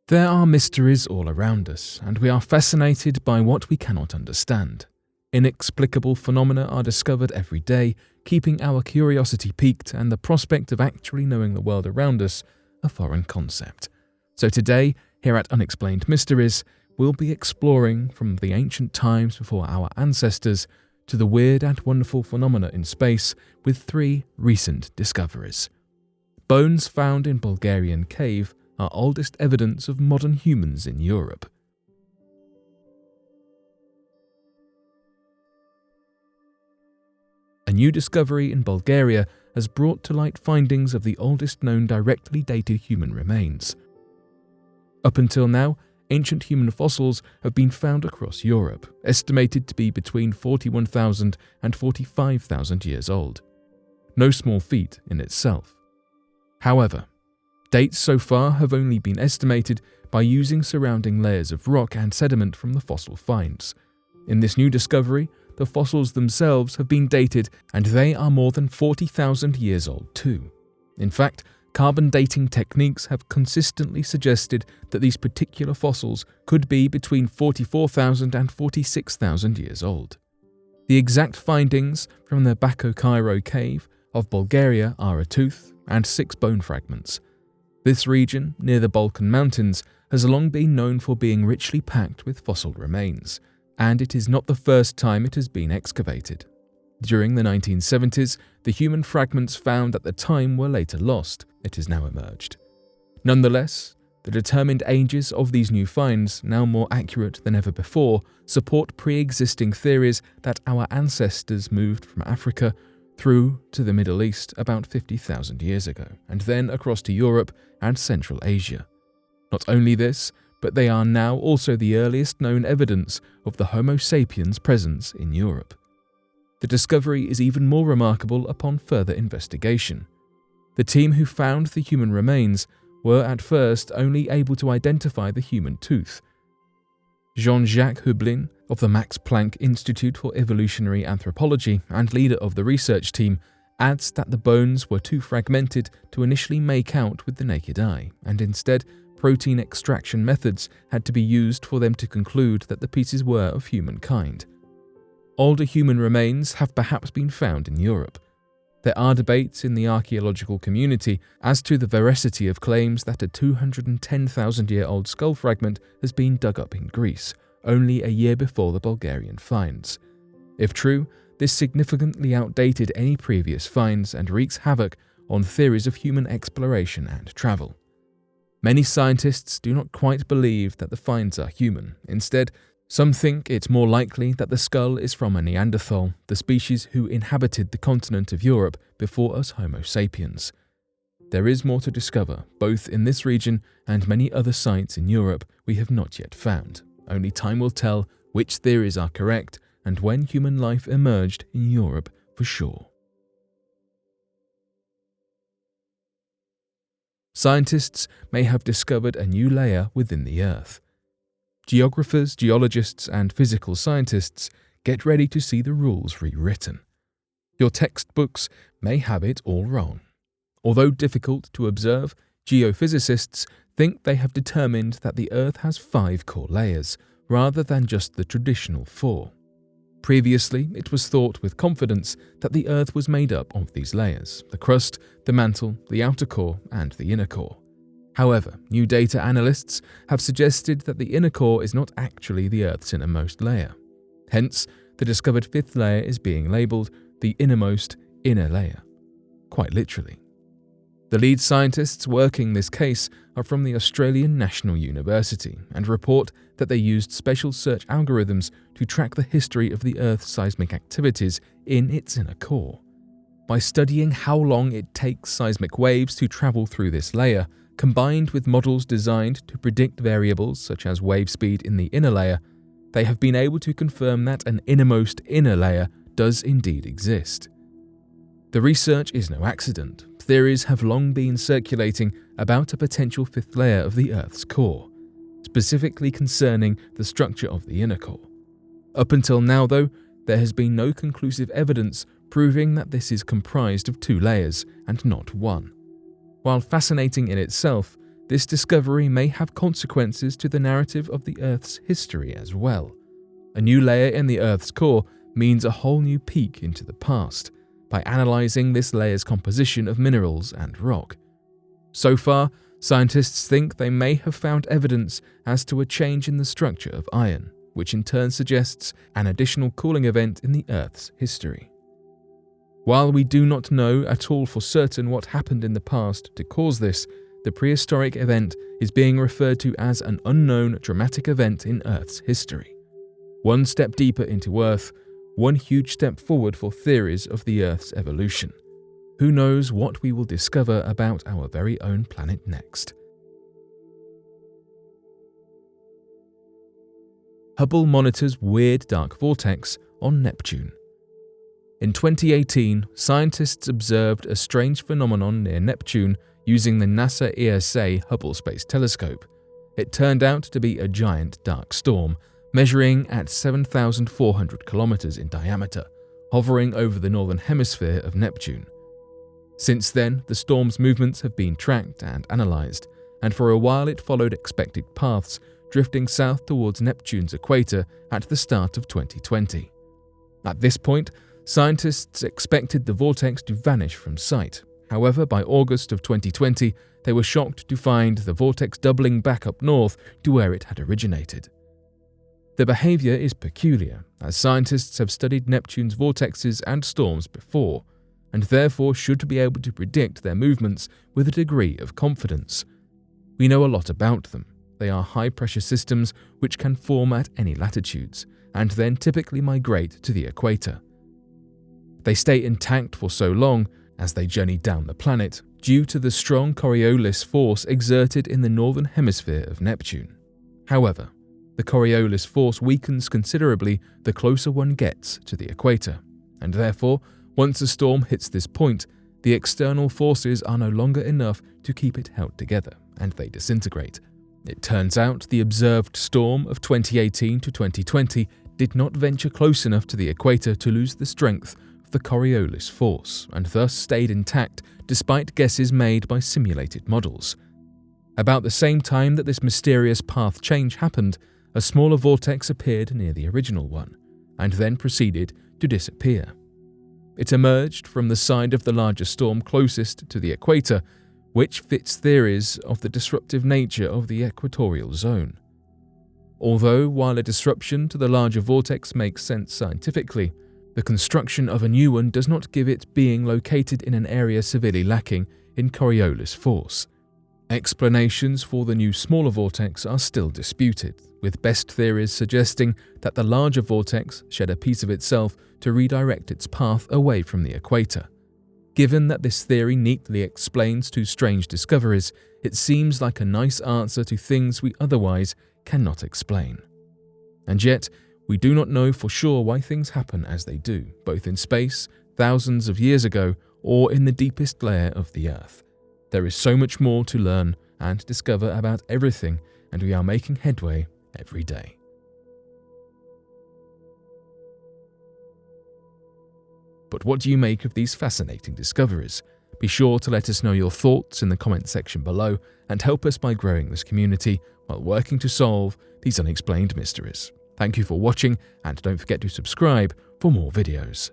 There are mysteries all around us, and we are fascinated by what we cannot understand. Inexplicable phenomena are discovered every day, keeping our curiosity piqued and the prospect of actually knowing the world around us a foreign concept. So today, here at Unexplained Mysteries, we'll be exploring from the ancient times before our ancestors to the weird and wonderful phenomena in space with 3 recent discoveries. Bones found in Bulgarian cave are oldest evidence of modern humans in Europe. A new discovery in Bulgaria has brought to light findings of the oldest known directly dated human remains. Up until now, ancient human fossils have been found across Europe, estimated to be between 41,000 and 45,000 years old. No small feat in itself. However, dates so far have only been estimated by using surrounding layers of rock and sediment from the fossil finds. In this new discovery, the fossils themselves have been dated and they are more than 40,000 years old too. In fact, carbon dating techniques have consistently suggested that these particular fossils could be between 44,000 and 46,000 years old. The exact findings from the Bako cave of Bulgaria are a tooth and 6 bone fragments. This region, near the Balkan Mountains, has long been known for being richly packed with fossil remains, and it is not the first time it has been excavated. During the 1970s, the human fragments found at the time were later lost, it has now emerged. Nonetheless, the determined ages of these new finds, now more accurate than ever before, support pre-existing theories that our ancestors moved from Africa through to the Middle East about 50,000 years ago, and then across to Europe and Central Asia. Not only this, but they are now also the earliest known evidence of the Homo sapiens' presence in Europe. The discovery is even more remarkable upon further investigation. The team who found the human remains were at first only able to identify the human tooth. Jean-Jacques Hubble of the Max Planck Institute for Evolutionary Anthropology and leader of the research team adds that the bones were too fragmented to initially make out with the naked eye, and instead protein extraction methods had to be used for them to conclude that the pieces were of humankind. Older human remains have perhaps been found in Europe. There are debates in the archaeological community as to the veracity of claims that a 210,000-year-old skull fragment has been dug up in Greece, only a year before the Bulgarian finds. If true, this significantly outdated any previous finds and wreaks havoc on theories of human exploration and travel. Many scientists do not quite believe that the finds are human. Instead, some think it's more likely that the skull is from a Neanderthal, the species who inhabited the continent of Europe before us Homo sapiens. There is more to discover, both in this region and many other sites in Europe we have not yet found. Only time will tell which theories are correct and when human life emerged in Europe for sure. Scientists may have discovered a new layer within the Earth. Geographers, geologists, and physical scientists get ready to see the rules rewritten. Your textbooks may have it all wrong. Although difficult to observe, geophysicists think they have determined that the Earth has 5 core layers, rather than just the traditional 4. Previously, it was thought with confidence that the Earth was made up of these layers: the crust, the mantle, the outer core, and the inner core. However, new data analysts have suggested that the inner core is not actually the Earth's innermost layer. Hence, the discovered 5th layer is being labelled the innermost inner layer. Quite literally. The lead scientists working this case are from the Australian National University and report that they used special search algorithms to track the history of the Earth's seismic activities in its inner core. By studying how long it takes seismic waves to travel through this layer, combined with models designed to predict variables such as wave speed in the inner layer, they have been able to confirm that an innermost inner layer does indeed exist. The research is no accident. Theories have long been circulating about a potential 5th layer of the Earth's core, specifically concerning the structure of the inner core. Up until now, though, there has been no conclusive evidence proving that this is comprised of 2 layers and not 1. While fascinating in itself, this discovery may have consequences to the narrative of the Earth's history as well. A new layer in the Earth's core means a whole new peek into the past, by analysing this layer's composition of minerals and rock. So far, scientists think they may have found evidence as to a change in the structure of iron, which in turn suggests an additional cooling event in the Earth's history. While we do not know at all for certain what happened in the past to cause this, the prehistoric event is being referred to as an unknown dramatic event in Earth's history. One step deeper into Earth, one huge step forward for theories of the Earth's evolution. Who knows what we will discover about our very own planet next? Hubble monitors weird dark vortex on Neptune. In 2018, scientists observed a strange phenomenon near Neptune using the NASA ESA Hubble Space Telescope. It turned out to be a giant dark storm, measuring at 7,400 kilometers in diameter, hovering over the northern hemisphere of Neptune. Since then, the storm's movements have been tracked and analysed, and for a while it followed expected paths, drifting south towards Neptune's equator at the start of 2020. At this point, scientists expected the vortex to vanish from sight. However, by August of 2020, they were shocked to find the vortex doubling back up north to where it had originated. The behaviour is peculiar, as scientists have studied Neptune's vortexes and storms before, and therefore should be able to predict their movements with a degree of confidence. We know a lot about them. They are high-pressure systems which can form at any latitudes, and then typically migrate to the equator. They stay intact for so long as they journey down the planet due to the strong Coriolis force exerted in the northern hemisphere of Neptune. However, the Coriolis force weakens considerably the closer one gets to the equator, and therefore, once a storm hits this point, the external forces are no longer enough to keep it held together, and they disintegrate. It turns out the observed storm of 2018 to 2020 did not venture close enough to the equator to lose the strength of the Coriolis force, and thus stayed intact despite guesses made by simulated models. About the same time that this mysterious path change happened, a smaller vortex appeared near the original one, and then proceeded to disappear. It emerged from the side of the larger storm closest to the equator, which fits theories of the disruptive nature of the equatorial zone. Although, while a disruption to the larger vortex makes sense scientifically, the construction of a new one does not give it being located in an area severely lacking in Coriolis force. Explanations for the new smaller vortex are still disputed, with best theories suggesting that the larger vortex shed a piece of itself to redirect its path away from the equator. Given that this theory neatly explains two strange discoveries, it seems like a nice answer to things we otherwise cannot explain. And yet, we do not know for sure why things happen as they do, both in space, thousands of years ago, or in the deepest layer of the Earth. There is so much more to learn and discover about everything, and we are making headway every day. But what do you make of these fascinating discoveries? Be sure to let us know your thoughts in the comment section below and help us by growing this community while working to solve these unexplained mysteries. Thank you for watching, and don't forget to subscribe for more videos.